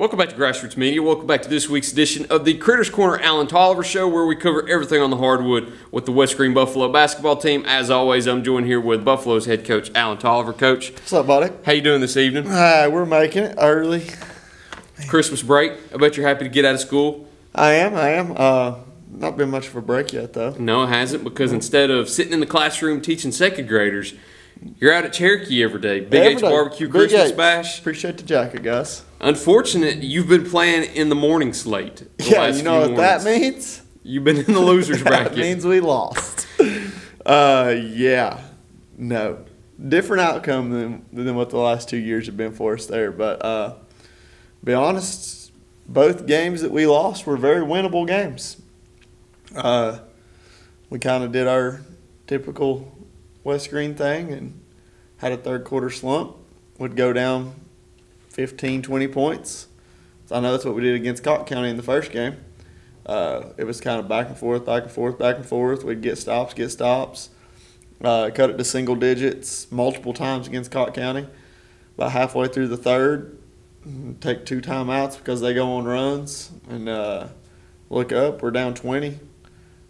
Welcome back to Grassroots Media. Welcome back to this week's edition of the Critters Corner Alan Tolliver Show, where we cover everything on the hardwood with the West Green Buffalo basketball team. As always, I'm joined here with Buffalo's head coach, Alan Tolliver. Coach, what's up, buddy? How you doing this evening? We're making it early. Christmas break. I bet you're happy to get out of school. I am. Not been much of a break yet, though. No, it hasn't, because instead of sitting in the classroom teaching second graders, you're out at Cherokee every day. Big H Barbecue Christmas Bash. Appreciate the jacket, Gus. Unfortunate, you've been playing in the morning slate. Yeah, you know what that means? You've been in the loser's bracket. That means we lost. Yeah. No. Different outcome than what the last 2 years have been for us there. But be honest, both games that we lost were very winnable games. We kind of did our typical West Green thing and had a third quarter slump. Would go down 15, 20 points. So I know that's what we did against Cotton County in the first game. It was kind of back and forth, back and forth, back and forth. We'd get stops. Cut it to single digits multiple times against Cotton County. About halfway through the third, take 2 timeouts because they go on runs. And look up, we're down 20.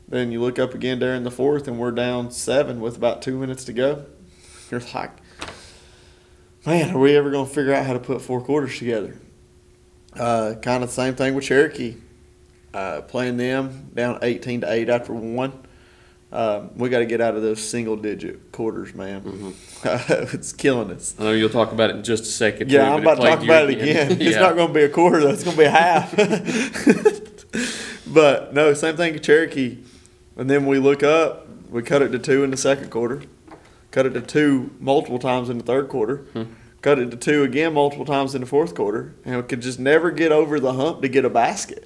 Then you look up again during the fourth, and we're down 7 with about 2 minutes to go. You're like, man, are we ever going to figure out how to put 4 quarters together? Kind of the same thing with Cherokee. Playing them down 18-8 after 1. We got to get out of those single-digit quarters, man. Mm-hmm. It's killing us. I know you'll talk about it in just a second. Yeah, I'm about to talk about it again. It's not going to be a quarter, though. It's going to be a half. But, no, same thing with Cherokee. And then we look up. We cut it to 2 in the second quarter. Cut it to 2 multiple times in the third quarter. Cut it to 2 again multiple times in the fourth quarter. And we could just never get over the hump to get a basket.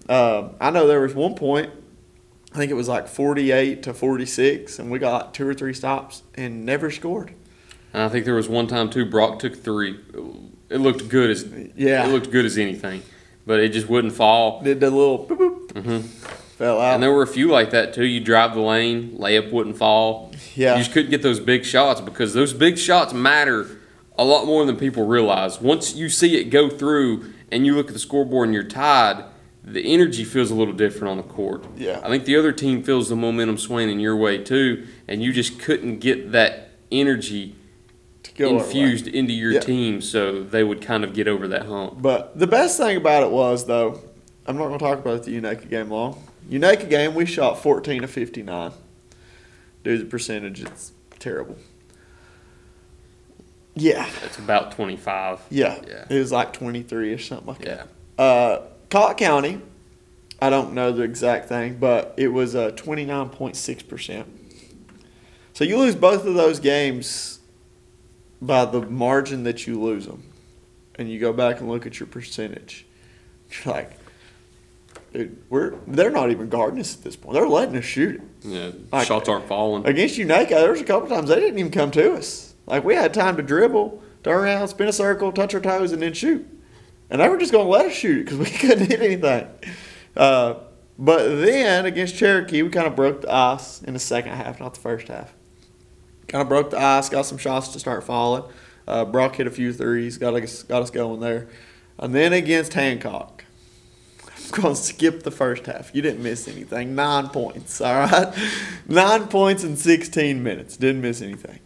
I know there was one point, I think it was like 48-46, and we got 2 or 3 stops and never scored. And I think there was one time, too, Brock took 3. It looked good as anything, but it just wouldn't fall. Did the little boop, boop. Mm-hmm. Fell out. And there were a few like that, too. You drive the lane, layup wouldn't fall. Yeah. You just couldn't get those big shots because those big shots matter a lot more than people realize. Once you see it go through and you look at the scoreboard and you're tied, the energy feels a little different on the court. Yeah. I think the other team feels the momentum swinging your way, too, and you just couldn't get that energy infused into your team, so they would kind of get over that hump. But the best thing about it was, though, I'm not going to talk about the Unaka game long. Unaka game, we shot 14 of 59. Dude, the percentage is terrible. Yeah. It's about 25. Yeah. It was like 23 or something like that. Yeah. Cotton County, I don't know the exact thing, but it was 29.6%. So you lose both of those games by the margin that you lose them. And you go back and look at your percentage. You're like, dude, they're not even guarding us at this point. They're letting us shoot it. Yeah, like, shots aren't falling. Against Unaka, there was a couple times they didn't even come to us. Like, we had time to dribble, turn around, spin a circle, touch our toes, and then shoot. And they were just going to let us shoot it because we couldn't hit anything. But then, against Cherokee, we kind of broke the ice in the second half, not the first half. Kind of broke the ice, got some shots to start falling. Brock hit a few threes, got us going there. And then against Hancock, I'm going to skip the first half. You didn't miss anything. 9 points, all right? 9 points in 16 minutes. Didn't miss anything.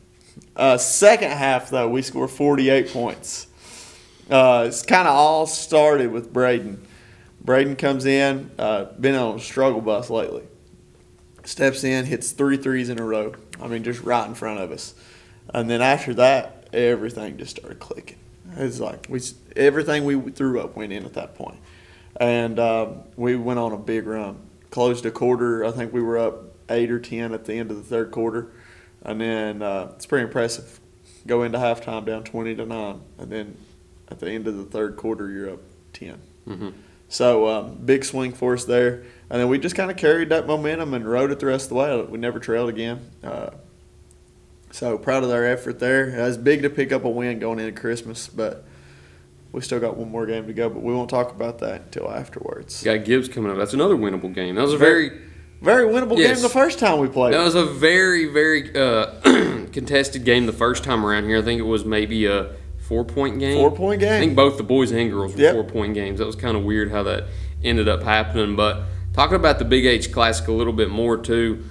Second half, though, we scored 48 points. It's kind of all started with Braden. Braden comes in, been on a struggle bus lately. Steps in, hits 3 threes in a row. I mean, just right in front of us. And then after that, everything just started clicking. It's like everything we threw up went in at that point. And we went on a big run. Closed a quarter. I think we were up 8 or 10 at the end of the third quarter. And then it's pretty impressive. Go into halftime down 20-9. And then at the end of the third quarter, you're up 10. Mm-hmm. So big swing for us there. And then we just kind of carried that momentum and rode it the rest of the way. We never trailed again. So proud of their effort there. It was big to pick up a win going into Christmas, but we still got one more game to go. But we won't talk about that until afterwards. You got Gibbs coming up. That's another winnable game. That was a very winnable game the first time we played. That was a very, very contested game the first time around here. I think it was maybe a 4-point game. 4-point game. I think both the boys and girls were Yep. 4-point games. That was kind of weird how that ended up happening. But talking about the Big H Classic a little bit more too,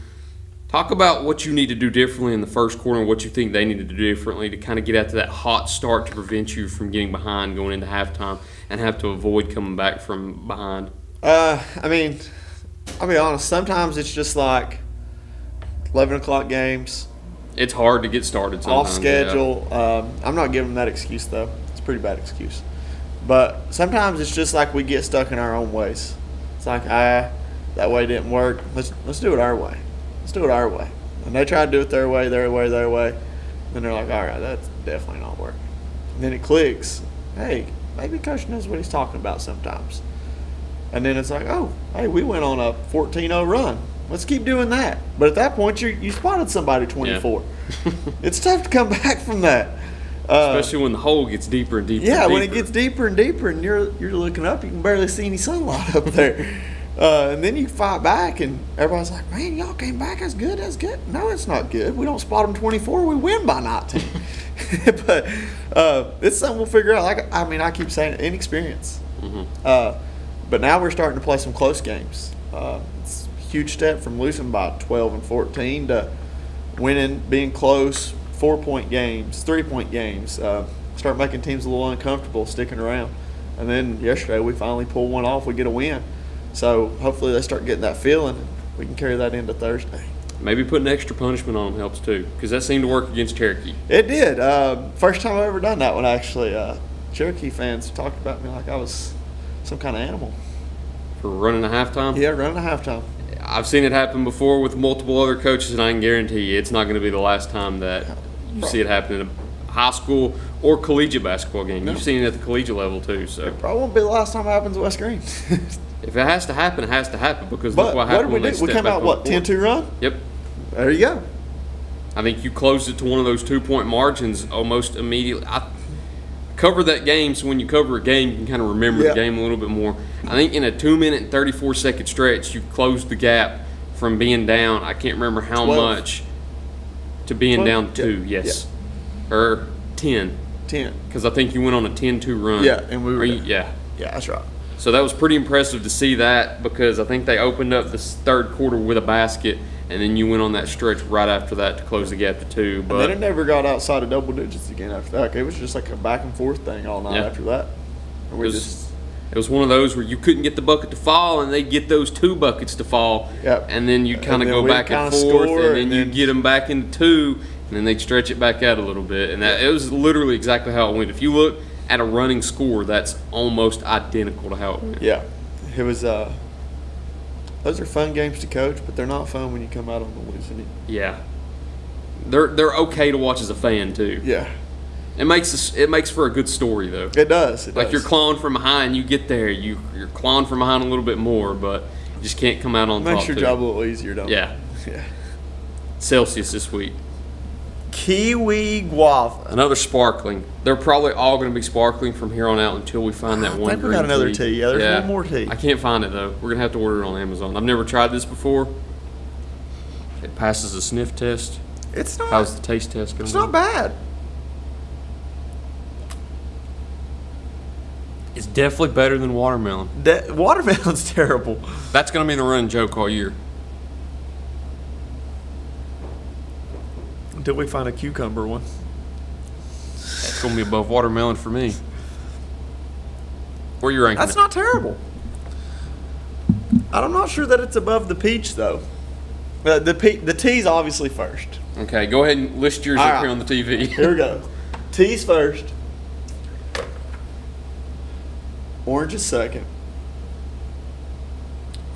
talk about what you need to do differently in the first quarter and what you think they need to do differently to kind of get out to that hot start to prevent you from getting behind going into halftime and have to avoid coming back from behind. I mean, I'll be honest. Sometimes it's just like 11 o'clock games, It's hard to get started sometimes. off schedule. I'm not giving them that excuse though. It's a pretty bad excuse. But sometimes it's just like we get stuck in our own ways. It's like, that way didn't work. Let's do it our way. Let's do it our way. And they try to do it their way. Then they're like, all right, that's definitely not working. And then it clicks. Hey, maybe coach knows what he's talking about sometimes. And then it's like, oh, hey, we went on a 14-0 run. Let's keep doing that. But at that point, you spotted somebody 24. Yeah. It's tough to come back from that. Especially when the hole gets deeper and deeper. Yeah, and when it deeper. gets deeper and deeper, and you're looking up, you can barely see any sunlight up there. And then you fight back, and everybody's like, "Man, y'all came back. That's good. That's good." No, it's not good. We don't spot them 24. We win by 19. But it's something we'll figure out. I keep saying it, inexperience. Mm-hmm. But now we're starting to play some close games. It's a huge step from losing by 12 and 14 to winning, being close, 4-point games, 3-point games. Start making teams a little uncomfortable sticking around. And then yesterday we finally pull one off. We get a win. So hopefully they start getting that feeling. And we can carry that into Thursday. Maybe putting extra punishment on them helps too, because that seemed to work against Cherokee. It did. First time I've ever done that one, actually. Cherokee fans talked about me like I was some kind of animal. For running a halftime? Yeah, running a halftime. I've seen it happen before with multiple other coaches, and I can guarantee you it's not going to be the last time that you see it happen in a high school or collegiate basketball game. No. You've seen it at the collegiate level too. So Probably won't be the last time it happens at West Green. if it has to happen, it has to happen, because But look what what happened did when we they do? We stepped came back out, on the court. 10-2 run? Yep. There you go. I think you closed it to one of those 2-point margins almost immediately. I covered that game, so when you cover a game, you can kind of remember Yeah. the game a little bit more. I think in a 2-minute and 34-second stretch, you closed the gap from being down, I can't remember how 12. much, to being 12? down 2, Yeah. yes. Or 10, 10. because I think you went on a 10-2 run. Yeah, and we were down. Yeah. Yeah, that's right. So that was pretty impressive to see that, because I think they opened up the third quarter with a basket, and then you went on that stretch right after that to close the gap to 2. And then it But never got outside of double digits again after that. It was just like a back and forth thing all night Yeah. after that. And we It was- just it was one of those where you couldn't get the bucket to fall, and they'd get those 2 buckets to fall, Yep. and then you'd kind of then go we'd back and kinda forth, score, and then and you'd then- get them back into 2, and then they'd stretch it back out a little bit. And that it was literally exactly how it went. If you look at a running score, that's almost identical to how it went. yeah, it was. Those are fun games to coach, but they're not fun when you come out on the losing end. Yeah. They're okay to watch as a fan, too. Yeah, It makes for a good story, though. it does. It Like does. you're clawing from behind, you get there, you're clawing from behind a little bit more, but you just can't come out on top. Makes your too. job a little easier, don't Yeah. it? Yeah. Celsius this week. Kiwi guava. Another sparkling. They're probably all going to be sparkling from here on out until we find that I one think we green got another tea. Yeah, there's one more tea. I can't find it, though. We're going to have to order it on Amazon. I've never tried this before. It passes the sniff test. It's not. How's the taste test going? It's not bad. It's definitely better than watermelon. Watermelon's terrible. That's going to be the running joke all year. Until we find a cucumber one. It's going to be above watermelon for me. Where you ranking That's it? not terrible. I'm not sure that it's above the peach though. The tea's obviously first. Okay, go ahead and list yours All up right. here on the TV. Here we go. Tea's first. Orange is second.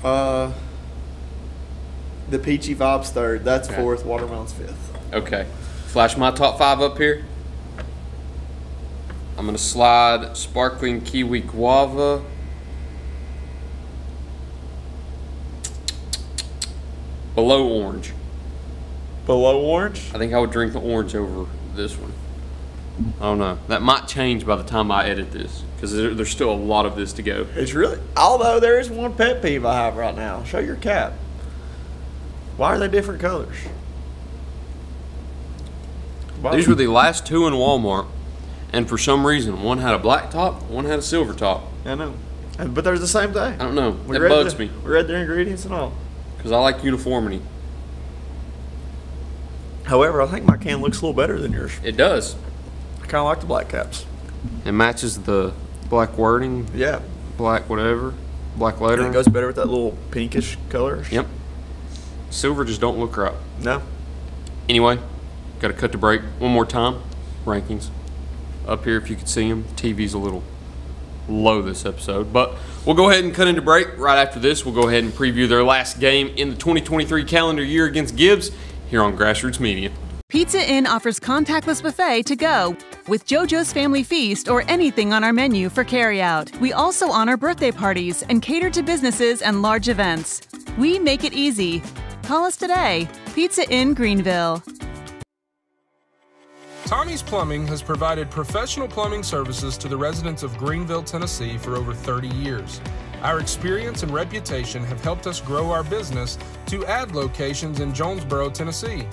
The peachy vibe's third. That's Okay. fourth. Watermelon's fifth. Okay. Flash my top 5 up here. I'm going to slide sparkling kiwi guava. Below orange. Below orange. I think I would drink the orange over this one. I don't know. That might change by the time I edit this, because there's still a lot of this to go. It's really. Although there is one pet peeve I have right now. Show your cap. Why are they different colors? Why- These were the last 2 in Walmart, And for some reason, one had a black top, one had a silver top. I know. But they're the same thing. I don't know. That bugs me. We read their ingredients and all. Because I like uniformity. However, I think my can looks a little better than yours. It does. I kind of like the black caps. It matches the black wording. Yeah. Black whatever. Black And lettering. it goes better with that little pinkish color. Yep. Silver just don't look right. No. Anyway, got to cut the break one more time. Rankings. Up here if you could see them. TV's a little low this episode. But we'll go ahead and cut into break. Right after this, we'll go ahead and preview their last game in the 2023 calendar year against Gibbs here on Grassroots Media. Pizza Inn offers contactless buffet to go with JoJo's Family Feast or anything on our menu for carryout. We also honor birthday parties and cater to businesses and large events. We make it easy. Call us today. Pizza Inn Greenville. Tommy's Plumbing has provided professional plumbing services to the residents of Greenville, Tennessee for over 30 years. Our experience and reputation have helped us grow our business to add locations in Jonesboro, Tennessee.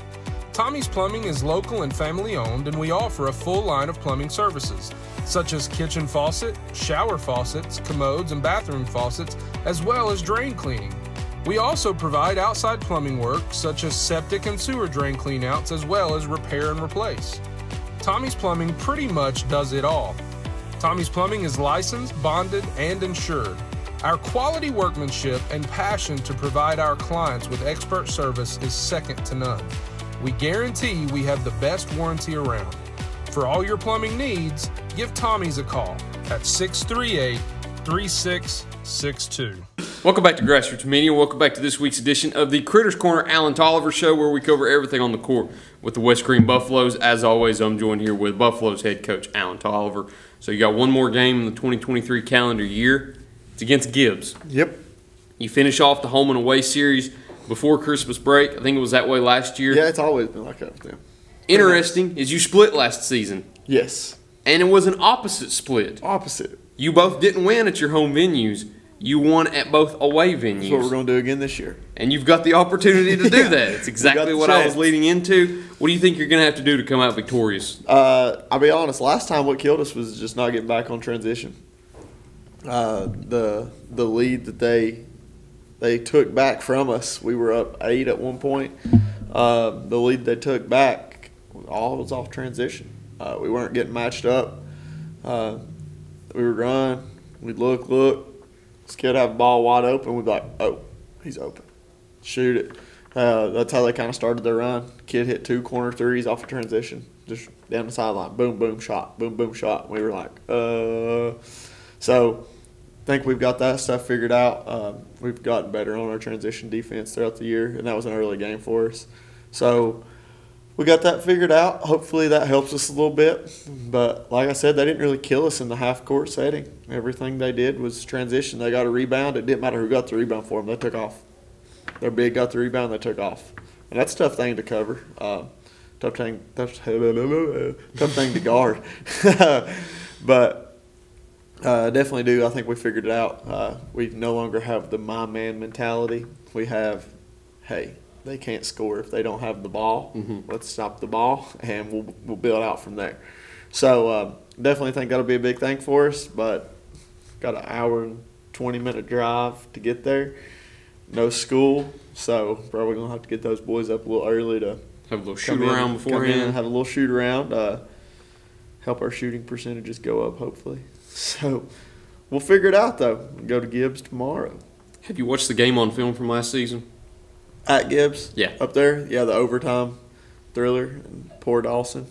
Tommy's Plumbing is local and family owned, and we offer a full line of plumbing services, such as kitchen faucet, shower faucets, commodes, and bathroom faucets, as well as drain cleaning. We also provide outside plumbing work, such as septic and sewer drain cleanouts, as well as repair and replace. Tommy's Plumbing pretty much does it all. Tommy's Plumbing is licensed, bonded, and insured. Our quality workmanship and passion to provide our clients with expert service is second to none. We guarantee we have the best warranty around. For all your plumbing needs, give Tommy's a call at 638-3662. Welcome back to Grassroots Media. Welcome back to this week's edition of the Critters Corner Alan Tolliver Show, where we cover everything on the court with the West Green Buffaloes. As always, I'm joined here with Buffaloes head coach Alan Tolliver. So you got one more game in the 2023 calendar year. It's against Gibbs. Yep. You finish off the home and away series before Christmas break. I think it was that way last year. Yeah, it's always been like that with them. Interesting is you split last season. Yes. And it was an opposite split. Opposite. You both didn't win at your home venues. You won at both away venues. That's what we're going to do again this year. And you've got the opportunity to do that. It's exactly what I was leading into. What do you think you're going to have to do to come out victorious? I'll be honest. Last time what killed us was just not getting back on transition. The lead that they took back from us, we were up 8 at one point. The lead they took back all was off transition. We weren't getting matched up. We would run. We'd look. This kid have a ball wide open. We'd be like, oh, he's open. Shoot it. That's how they kind of started their run. Kid hit 2 corner threes off of transition, just down the sideline. Boom, boom, shot. Boom, boom, shot. We were like, So I think we've got that stuff figured out. We've gotten better on our transition defense throughout the year, and that was an early game for us. So we got that figured out. Hopefully that helps us a little bit. But like I said, they didn't really kill us in the half-court setting. Everything they did was transition. They got a rebound. It didn't matter who got the rebound for them. They took off. Their big got the rebound. They took off. And that's a tough thing to cover. Tough thing to guard. But definitely do. I think we figured it out. We no longer have the my man mentality. We have, hey, they can't score if they don't have the ball. Mm-hmm. Let's stop the ball, and we'll build out from there. So definitely think that'll be a big thing for us. But got an hour and 20-minute drive to get there. No school, so probably gonna have to get those boys up a little early to have a little shoot around beforehand. Come in and have a little shoot around. Help our shooting percentages go up, hopefully. So we'll figure it out, though. We'll go to Gibbs tomorrow. Have you watched the game on film from last season? At Gibbs? Yeah. Up there? Yeah, the overtime thriller and poor Dawson.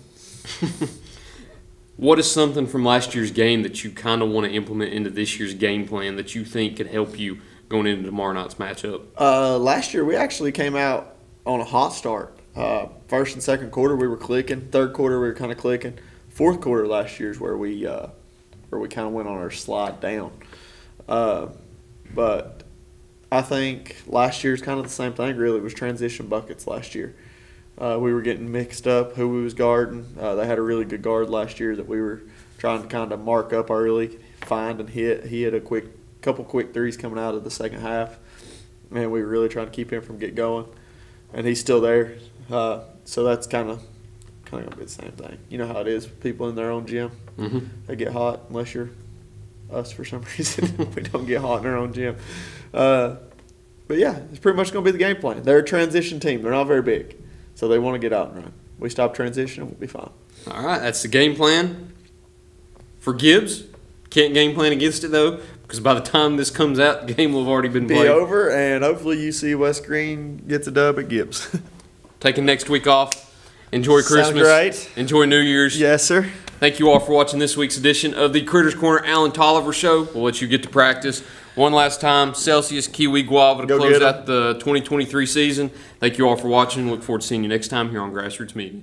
What is something from last year's game that you kind of want to implement into this year's game plan that you think could help you going into tomorrow night's matchup? Last year we actually came out on a hot start. First and second quarter we were clicking. Third quarter we were kind of clicking. Fourth quarter last year is where we kind of went on our slide down. But I think last year's kind of the same thing, really. It was transition buckets last year. We were getting mixed up who we was guarding. They had a really good guard last year that we were trying to kind of mark up early, find and hit. He had a couple quick threes coming out of the second half, and we were really trying to keep him from get going. And he's still there. So that's kind of kind of gonna be the same thing. You know how it is with people in their own gym. Mm-hmm. They get hot unless you're us for some reason. We don't get hot in our own gym. But yeah, it's pretty much gonna be the game plan. They're a transition team. They're not very big, so they want to get out and run. We stop transition, we'll be fine. All right, that's the game plan for Gibbs. Can't game plan against it though, because by the time this comes out, the game will have already been played. Be over, and hopefully UC West Green gets a dub at Gibbs. Taking next week off. Enjoy Christmas. Sounds great. Enjoy New Year's. Yes, sir. Thank you all for watching this week's edition of the Critters Corner Alan Tolliver Show. We'll let you get to practice. One last time, Celsius Kiwi Guava to Go close get 'em. out the 2023 season. Thank you all for watching. Look forward to seeing you next time here on Grassroots Media.